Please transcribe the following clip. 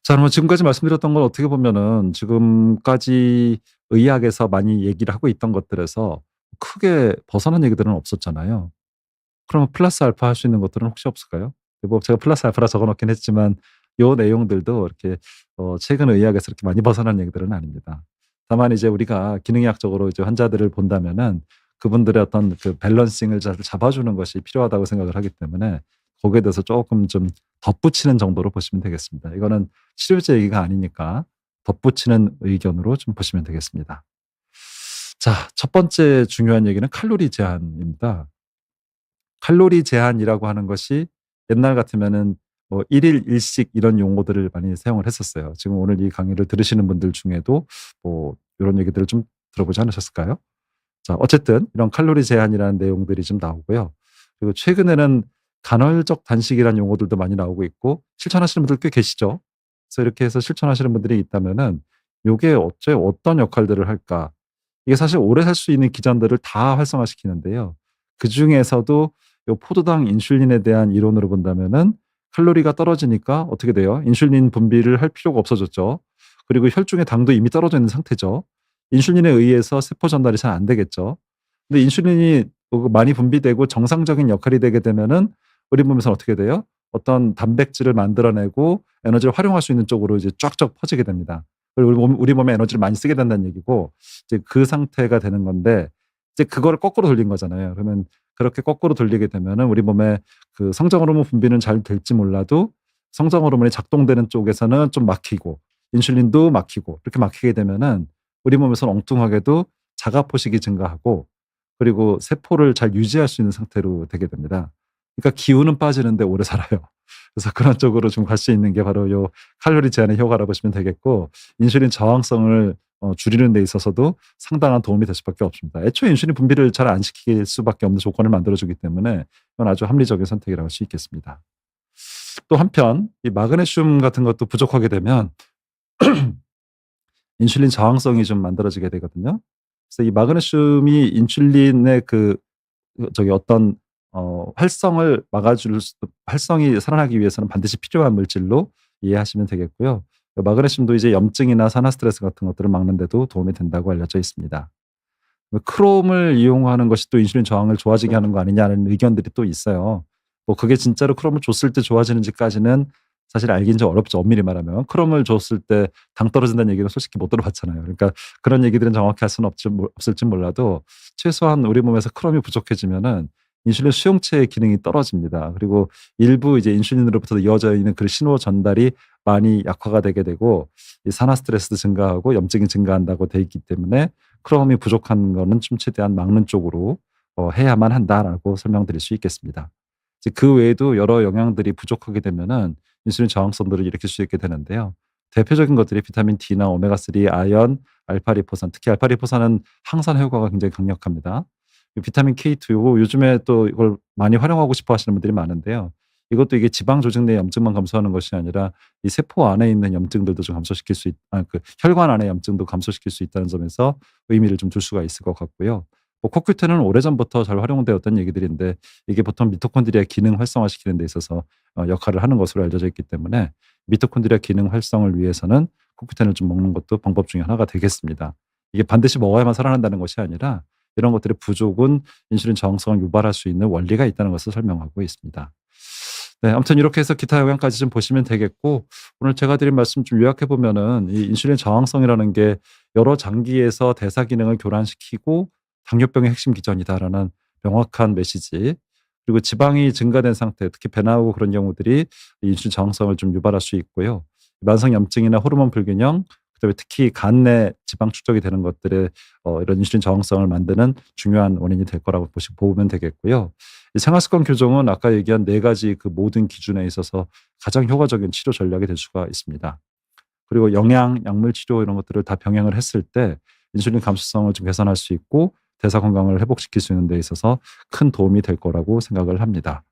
자, 그러면 지금까지 말씀드렸던 건 어떻게 보면은 지금까지 의학에서 많이 얘기를 하고 있던 것들에서 크게 벗어난 얘기들은 없었잖아요. 그러면 플러스 알파 할 수 있는 것들은 혹시 없을까요? 뭐 제가 플러스 알파라 적어 놓긴 했지만 요 내용들도 이렇게 최근 의학에서 이렇게 많이 벗어난 얘기들은 아닙니다. 다만 이제 우리가 기능의학적으로 이제 환자들을 본다면은 그분들의 어떤 그 밸런싱을 잘 잡아주는 것이 필요하다고 생각을 하기 때문에 거기에 대해서 쪼끔 좀 덧붙이는 정도로 보시면 되겠습니다. 이거는 치료제 얘기가 아니니까 덧붙이는 의견으로 좀 보시면 되겠습니다. 자, 첫 번째 중요한 얘기는 칼로리 제한입니다. 칼로리 제한이라고 하는 것이 옛날 같으면은 뭐 1일 1식 이런 용어들을 많이 사용을 했었어요. 지금 오늘 이 강의를 들으시는 분들 중에도 뭐 요런 얘기들을 좀 들어보지 않으셨을까요? 자, 어쨌든 이런 칼로리 제한이라는 내용들이 좀 나오고요. 그리고 최근에는 간헐적 단식이라는 용어들도 많이 나오고 있고 실천하시는 분들 꽤 계시죠. 그래서 이렇게 해서 실천하시는 분들이 있다면은 요게 어째 어떤 역할들을 할까? 이게 사실 오래 살 수 있는 기전들을 다 활성화시키는데요. 그중에서도 요 포도당 인슐린에 대한 이론으로 본다면은 칼로리가 떨어지니까 어떻게 돼요? 인슐린 분비를 할 필요가 없어졌죠. 그리고 혈중의 당도 이미 떨어져 있는 상태죠. 인슐린에 의해서 세포 전달이 잘 안 되겠죠. 근데 인슐린이 많이 분비되고 정상적인 역할이 되게 되면은 우리 몸에서는 어떻게 돼요? 어떤 단백질을 만들어내고 에너지를 활용할 수 있는 쪽으로 이제 쫙쫙 퍼지게 됩니다. 그리고 우리 몸에 에너지를 많이 쓰게 된다는 얘기고 이제 그 상태가 되는 건데 이제 그거를 거꾸로 돌린 거잖아요. 그러면 그렇게 거꾸로 돌리게 되면은 우리 몸에 그 성장 호르몬 분비는 잘 될지 몰라도 성장 호르몬이 작동되는 쪽에서는 좀 막히고 인슐린도 막히고 이렇게 막히게 되면은 우리 몸에서는 엉뚱하게도 자가 포식이 증가하고 그리고 세포를 잘 유지할 수 있는 상태로 되게 됩니다. 그러니까 기운은 빠지는데 오래 살아요. 그래서 그런 쪽으로 좀 갈 수 있는 게 바로 요 칼로리 제한의 효과라고 보시면 되겠고 인슐린 저항성을 줄이는 데 있어서도 상당한 도움이 될 수밖에 없습니다. 애초에 인슐린 분비를 잘 안 시킬 수밖에 없는 조건을 만들어 주기 때문에 이건 아주 합리적인 선택이라고 할 수 있겠습니다. 또 한편 이 마그네슘 같은 것도 부족하게 되면 인슐린 저항성이 좀 만들어지게 되거든요. 그래서 이 마그네슘이 인슐린의 저기 어떤 활성을 막아줄 활성이 살아나기 위해서는 반드시 필요한 물질로 이해하시면 되겠고요. 마그네슘도 이제 염증이나 산화 스트레스 같은 것들을 막는 데도 도움이 된다고 알려져 있습니다. 크롬을 이용하는 것이 또 인슐린 저항을 좋아지게 하는 거 아니냐는 의견들이 또 있어요. 뭐 그게 진짜로 크롬을 줬을 때 좋아지는지까지는 사실 알기는 좀 어렵죠. 엄밀히 말하면. 크롬을 줬을 때 당 떨어진다는 얘기는 솔직히 못 들어봤잖아요. 그러니까 그런 얘기들은 정확히 할 수는 없을지 몰라도 최소한 우리 몸에서 크롬이 부족해지면은 인슐린 수용체의 기능이 떨어집니다. 그리고 일부 이제 인슐린으로부터 이어져 있는 그 신호 전달이 많이 약화가 되게 되고 이 산화 스트레스도 증가하고 염증이 증가한다고 돼 있기 때문에 크롬이 부족한 거는 좀 최대한 막는 쪽으로 해야만 한다라고 설명드릴 수 있겠습니다. 이제 그 외에도 여러 영양들이 부족하게 되면은 인슐린 저항성들을 일으킬 수 있게 되는데요. 대표적인 것들이 비타민 D나 오메가3, 아연, 알파리포산, 특히 알파리포산은 항산 효과가 굉장히 강력합니다. 이 비타민 K2 요거 요즘에 또 이걸 많이 활용하고 싶어 하시는 분들이 많은데요. 이것도 이게 지방 조직 내 염증만 감소하는 것이 아니라 이 세포 안에 있는 염증들도 좀 감소시킬 수 그 혈관 안의 염증도 감소시킬 수 있다는 점에서 의미를 좀 둘 수가 있을 것 같고요. 뭐 코큐텐은 오래전부터 잘 활용되었던 얘기들인데 이게 보통 미토콘드리아 기능 활성화시키는 데 있어서 역할을 하는 것으로 알려져 있기 때문에 미토콘드리아 기능 활성을 위해서는 코큐텐을 좀 먹는 것도 방법 중에 하나가 되겠습니다. 이게 반드시 먹어야만 살아난다는 것이 아니라 이런 것들의 부족은 인슐린 저항성을 유발할 수 있는 원리가 있다는 것을 설명하고 있습니다. 네, 아무튼 이렇게 해서 기타 영양까지 좀 보시면 되겠고 오늘 제가 드린 말씀 좀 요약해 보면은 이 인슐린 저항성이라는 게 여러 장기에서 대사 기능을 교란시키고 당뇨병의 핵심 기전이다라는 명확한 메시지 그리고 지방이 증가된 상태 특히 배 나오고 그런 경우들이 인슐린 저항성을 좀 유발할 수 있고요. 만성 염증이나 호르몬 불균형 그다음에 특히 간 내 지방 축적이 되는 것들의 이런 인슐린 저항성을 만드는 중요한 원인이 될 거라고 보면 되겠고요. 이 생활습관 교정은 아까 얘기한 네 가지 그 모든 기준에 있어서 가장 효과적인 치료 전략이 될 수가 있습니다. 그리고 영양, 약물 치료 이런 것들을 다 병행을 했을 때 인슐린 감수성을 좀 개선할 수 있고 대사 건강을 회복시킬 수 있는 데 있어서 큰 도움이 될 거라고 생각을 합니다.